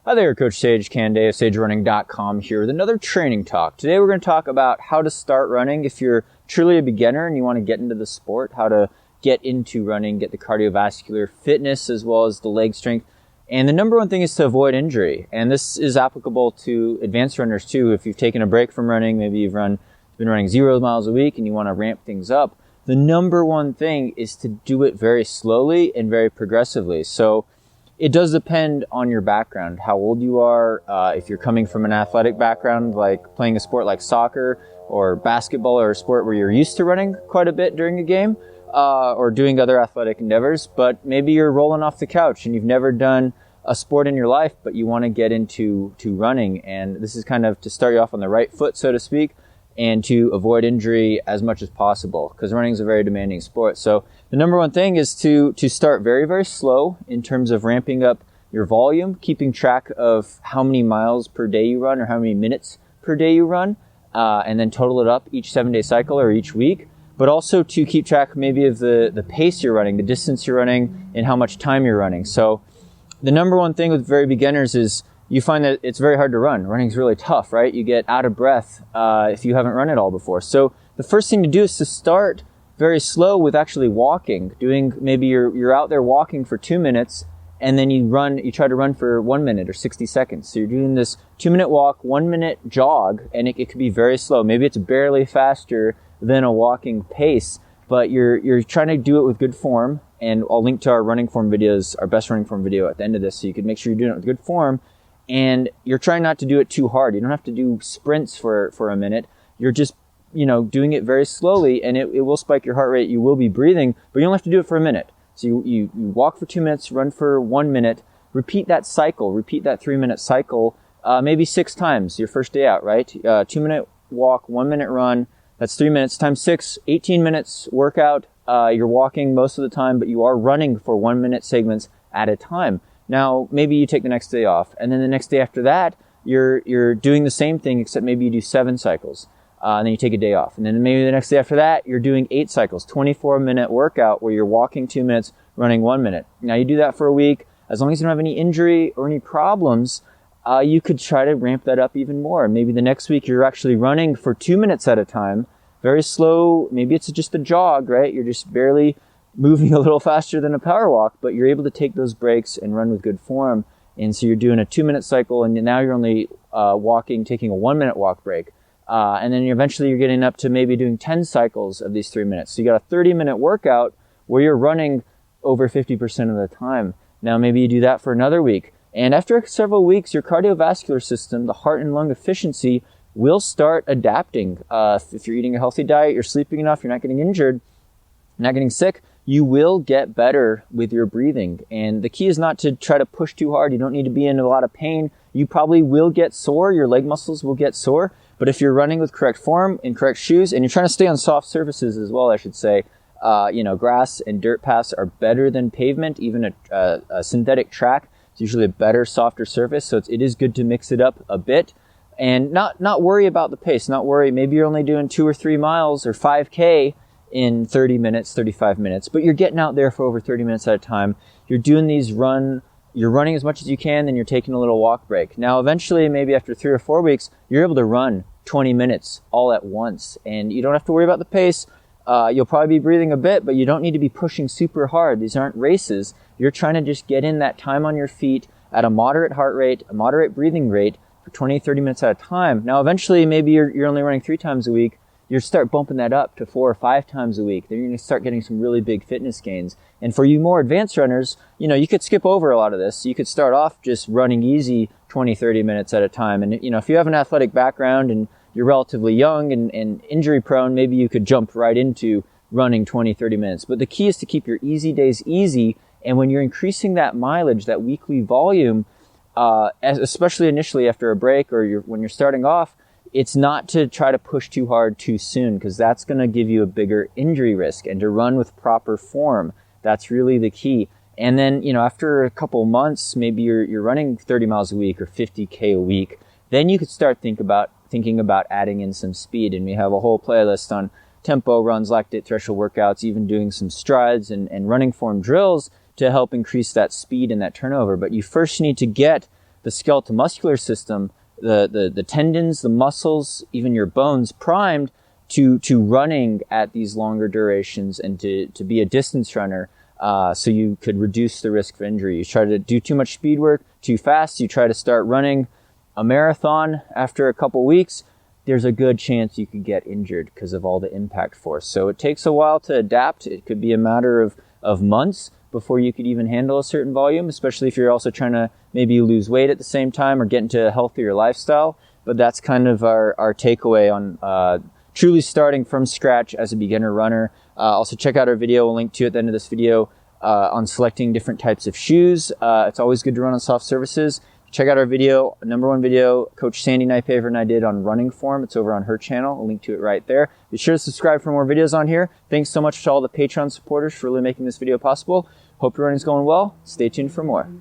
Hi there, Coach Sage, Canaday of SageRunning.com here with another training talk. Today we're going to talk about how to start running if you're truly a beginner and you want to get into the sport, how to get into running, get the cardiovascular fitness as well as the leg strength. And the number one thing is to avoid injury. And this is applicable to advanced runners too. If you've taken a break from running, maybe you've been running 0 miles a week and you want to ramp things up, the number one thing is to do it very slowly and very progressively. So it does depend on your background, how old you are, if you're coming from an athletic background, like playing a sport like soccer or basketball or a sport where you're used to running quite a bit during a game, or doing other athletic endeavors, but maybe you're rolling off the couch and you've never done a sport in your life, but you want to get into running. And this is kind of to start you off on the right foot, so to speak, and to avoid injury as much as possible, because running is a very demanding sport. So the number one thing is to start very, very slow in terms of ramping up your volume, keeping track of how many miles per day you run or how many minutes per day you run, and then total it up each 7-day cycle or each week. But also to keep track maybe of the pace you're running, the distance you're running, and how much time you're running. So the number one thing with very beginners is you find that it's very hard to run. Running's really tough, right? You get out of breath if you haven't run it all before. So the first thing to do is to start very slow with actually walking. Maybe you're out there walking for 2 minutes, and then you try to run for 1 minute or 60 seconds. So you're doing this 2-minute walk, 1 minute jog, and it could be very slow. Maybe it's barely faster than a walking pace, but you're trying to do it with good form. And I'll link to our running form videos, our best running form video at the end of this, so you can make sure you're doing it with good form. And you're trying not to do it too hard. You don't have to do sprints for a minute. You're just, doing it very slowly, and it will spike your heart rate. You will be breathing, but you don't have to do it for a minute. So you walk for 2 minutes, run for 1 minute, repeat that 3-minute cycle, maybe 6 times your first day out, right? 2-minute walk, 1 minute run, that's 3 minutes times 6, 18 minutes workout. You're walking most of the time, but you are running for 1 minute segments at a time. Now, maybe you take the next day off, and then the next day after that, you're doing the same thing, except maybe you do 7 cycles, and then you take a day off. And then maybe the next day after that, you're doing 8 cycles, 24-minute workout where you're walking 2 minutes, running 1 minute. Now, you do that for a week. As long as you don't have any injury or any problems, you could try to ramp that up even more. Maybe the next week, you're actually running for 2 minutes at a time, very slow. Maybe it's just a jog, right? You're just barely moving a little faster than a power walk, but you're able to take those breaks and run with good form. And so you're doing a 2-minute cycle, and now you're only taking a 1-minute walk break. And then eventually you're getting up to maybe doing 10 cycles of these 3 minutes. So you got a 30-minute workout where you're running over 50% of the time. Now maybe you do that for another week. And after several weeks, your cardiovascular system, the heart and lung efficiency, will start adapting. If you're eating a healthy diet, you're sleeping enough, you're not getting injured, not getting sick, you will get better with your breathing. And the key is not to try to push too hard. You don't need to be in a lot of pain. You probably will get sore. Your leg muscles will get sore. But if you're running with correct form and correct shoes, and you're trying to stay on soft surfaces as well, I should say, grass and dirt paths are better than pavement. Even a synthetic track is usually a better, softer surface. So it is good to mix it up a bit. And not worry about the pace. Not worry. Maybe you're only doing 2 or 3 miles or 5K in 30 minutes, 35 minutes, but you're getting out there for over 30 minutes at a time. You're doing you're running as much as you can, then you're taking a little walk break. Now, eventually, maybe after 3 or 4 weeks, you're able to run 20 minutes all at once, and you don't have to worry about the pace. You'll probably be breathing a bit, but you don't need to be pushing super hard. These aren't races. You're trying to just get in that time on your feet at a moderate heart rate, a moderate breathing rate for 20, 30 minutes at a time. Now, eventually, maybe you're only running 3 times a week. You start bumping that up to 4 or 5 times a week. Then you're going to start getting some really big fitness gains. And for you more advanced runners, you could skip over a lot of this. You could start off just running easy 20, 30 minutes at a time. And, if you have an athletic background and you're relatively young and injury prone, maybe you could jump right into running 20, 30 minutes. But the key is to keep your easy days easy. And when you're increasing that mileage, that weekly volume, especially initially after a break or when you're starting off, it's not to try to push too hard too soon, because that's going to give you a bigger injury risk. And to run with proper form, that's really the key. And then, after a couple months, maybe you're running 30 miles a week or 50K a week, then you could start thinking about adding in some speed. And we have a whole playlist on tempo runs, lactate threshold workouts, even doing some strides and running form drills to help increase that speed and that turnover. But you first need to get the skeletal muscular system, the tendons, the muscles, even your bones primed to running at these longer durations and to be a distance runner. So you could reduce the risk of injury. You try to do too much speed work too fast, you try to start running a marathon after a couple weeks, there's a good chance you could get injured because of all the impact force. So it takes a while to adapt. It could be a matter of months before you could even handle a certain volume, especially if you're also trying to maybe lose weight at the same time or get into a healthier lifestyle. But that's kind of our takeaway on truly starting from scratch as a beginner runner. Also check out our video, we'll link to it at the end of this video, on selecting different types of shoes. It's always good to run on soft surfaces. Check out our video, #1 video, Coach Sandy Nypaver and I did on running form. It's over on her channel. I'll link to it right there. Be sure to subscribe for more videos on here. Thanks so much to all the Patreon supporters for really making this video possible. Hope your running's going well. Stay tuned for more.